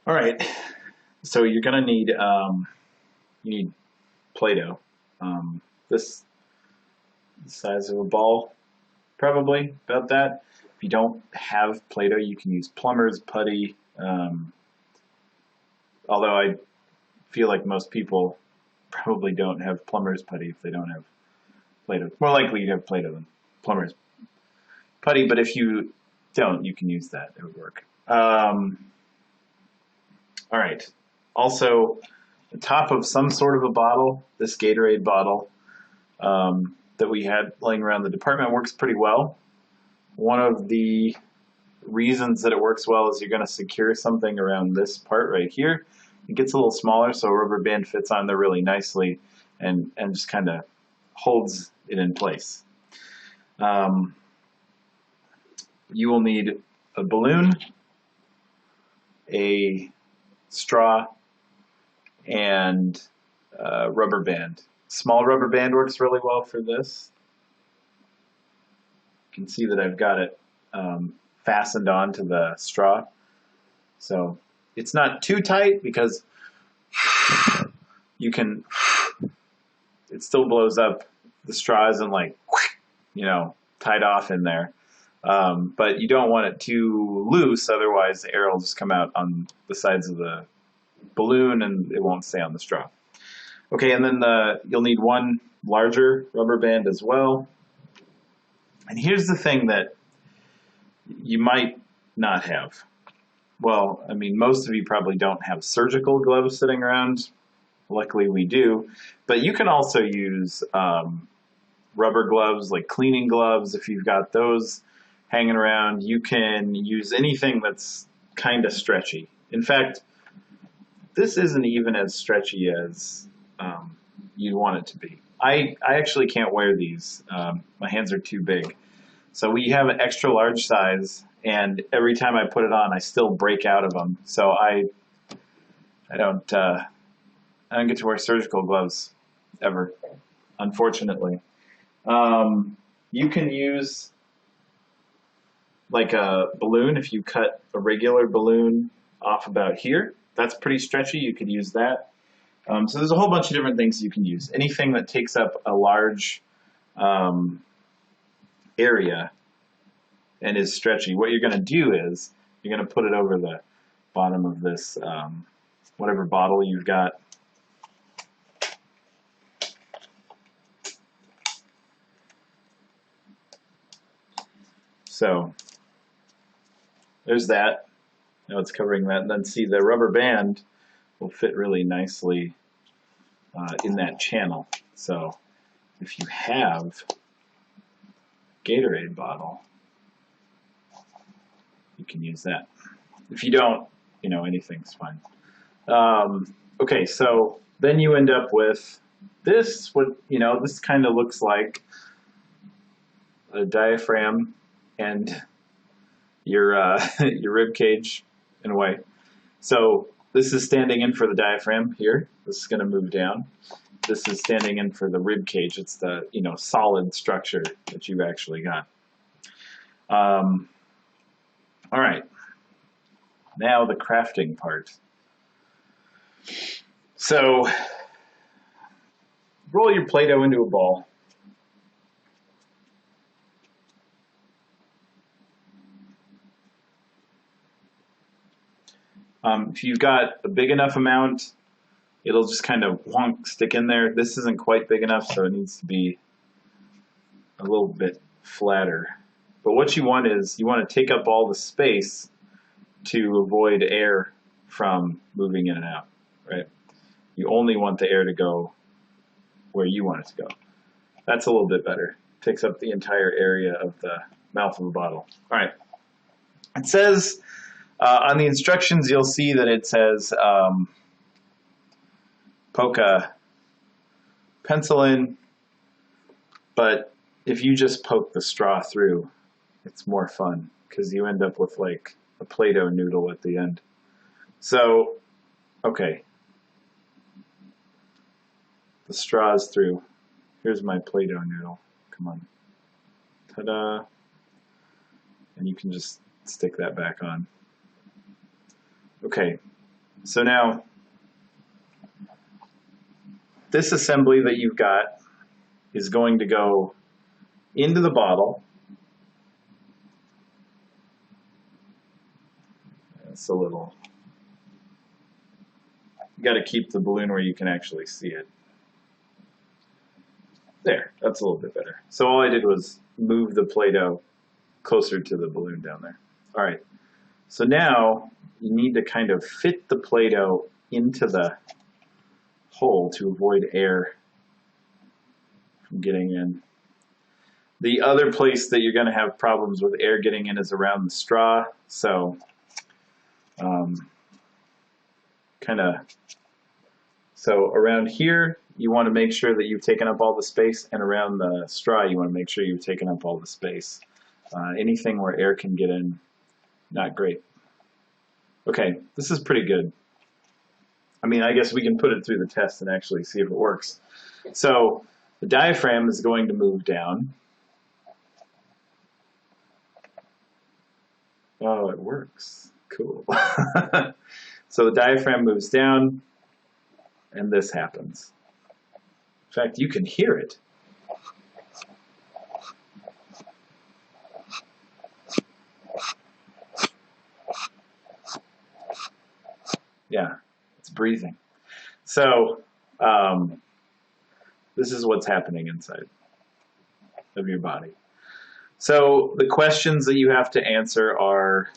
All right, so you're gonna need you need Play-Doh. This size of a ball, probably about that. If you don't have Play-Doh, you can use plumber's putty. Although I feel like most people probably don't have plumber's putty if they don't have Play-Doh. More likely you'd have Play-Doh than plumber's putty, but if you don't, you can use that. It would work. All right. Also, the top of some sort of a bottle, this Gatorade bottle that we had laying around the department works pretty well. One of the reasons that it works well is you're going to secure something around this part right here. It gets a little smaller, so a rubber band fits on there really nicely and just kind of holds it in place. You will need a balloon, a straw, and a rubber band. Small rubber band works really well for this. You can see that I've got it fastened onto the straw. So it's not too tight because you can, it still blows up. The straw isn't like, tied off in there. But you don't want it too loose, otherwise the air will just come out on the sides of the balloon and it won't stay on the straw. Okay, and then you'll need one larger rubber band as well. And here's the thing that you might not have. Well, I mean, most of you probably don't have surgical gloves sitting around. Luckily, we do. But you can also use rubber gloves, like cleaning gloves, if you've got those hanging around. You can use anything that's kind of stretchy. In fact, this isn't even as stretchy as you'd want it to be. I actually can't wear these. My hands are too big. So we have an extra large size, and every time I put it on, I still break out of them. So I don't get to wear surgical gloves ever, unfortunately. You can use like a balloon. If you cut a regular balloon off about here, that's pretty stretchy. You could use that. So there's a whole bunch of different things you can use. Anything that takes up a large area and is stretchy. What you're going to do is you're going to put it over the bottom of this whatever bottle you've got. So there's that. Now it's covering that. And then see, the rubber band will fit really nicely in that channel. So if you have a Gatorade bottle, you can use that. If you don't, anything's fine. Okay, so then you end up with this. This kind of looks like a diaphragm and your your rib cage in a way. So this is standing in for the diaphragm here. This is going to move down. This is standing in for the rib cage. It's the solid structure that you've actually got. All right. Now the crafting part. So roll your Play-Doh into a ball. If you've got a big enough amount, it'll just kind of stick in there. This isn't quite big enough, so it needs to be a little bit flatter. But what you want is you want to take up all the space to avoid air from moving in and out, right? You only want the air to go where you want it to go. That's a little bit better. Takes up the entire area of the mouth of the bottle. All right. It says on the instructions, you'll see that it says poke a pencil in, but if you just poke the straw through, it's more fun because you end up with like a Play-Doh noodle at the end. So, okay. The straw is through. Here's my Play-Doh noodle. Come on. Ta-da. And you can just stick that back on. Okay. So now, this assembly that you've got is going to go into the bottle. It's a little, you got to keep the balloon where you can actually see it. There, that's a little bit better. So all I did was move the Play-Doh closer to the balloon down there. All right, so now you need to kind of fit the Play-Doh into the hole to avoid air from getting in. The other place that you're going to have problems with air getting in is around the straw. So so around here, you want to make sure that you've taken up all the space, and around the straw, you want to make sure you've taken up all the space. Anything where air can get in, not great. Okay, this is pretty good. I mean, I guess we can put it through the test and actually see if it works. So the diaphragm is going to move down. Oh, it works. Cool. So the diaphragm moves down, and this happens. In fact, you can hear it. Yeah, it's breathing. So this is what's happening inside of your body. So the questions that you have to answer are,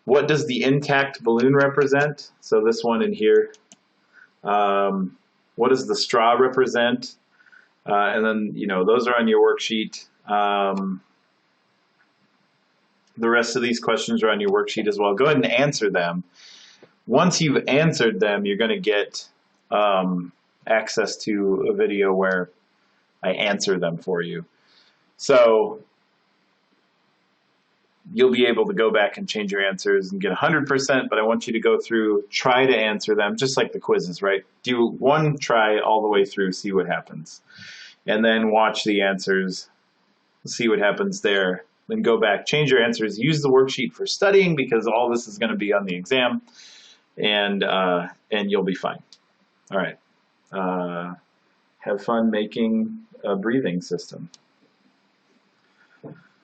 what does the intact balloon represent? So this one in here. What does the straw represent? And then, you know, those are on your worksheet. The rest of these questions are on your worksheet as well. Go ahead and answer them. Once you've answered them, you're going to get access to a video where I answer them for you. So you'll be able to go back and change your answers and get 100%, but I want you to go through, try to answer them, just like the quizzes, right? Do one try all the way through, see what happens. And then watch the answers, see what happens there. Then go back, change your answers, use the worksheet for studying because all this is going to be on the exam, and you'll be fine. All right. Have fun making a breathing system.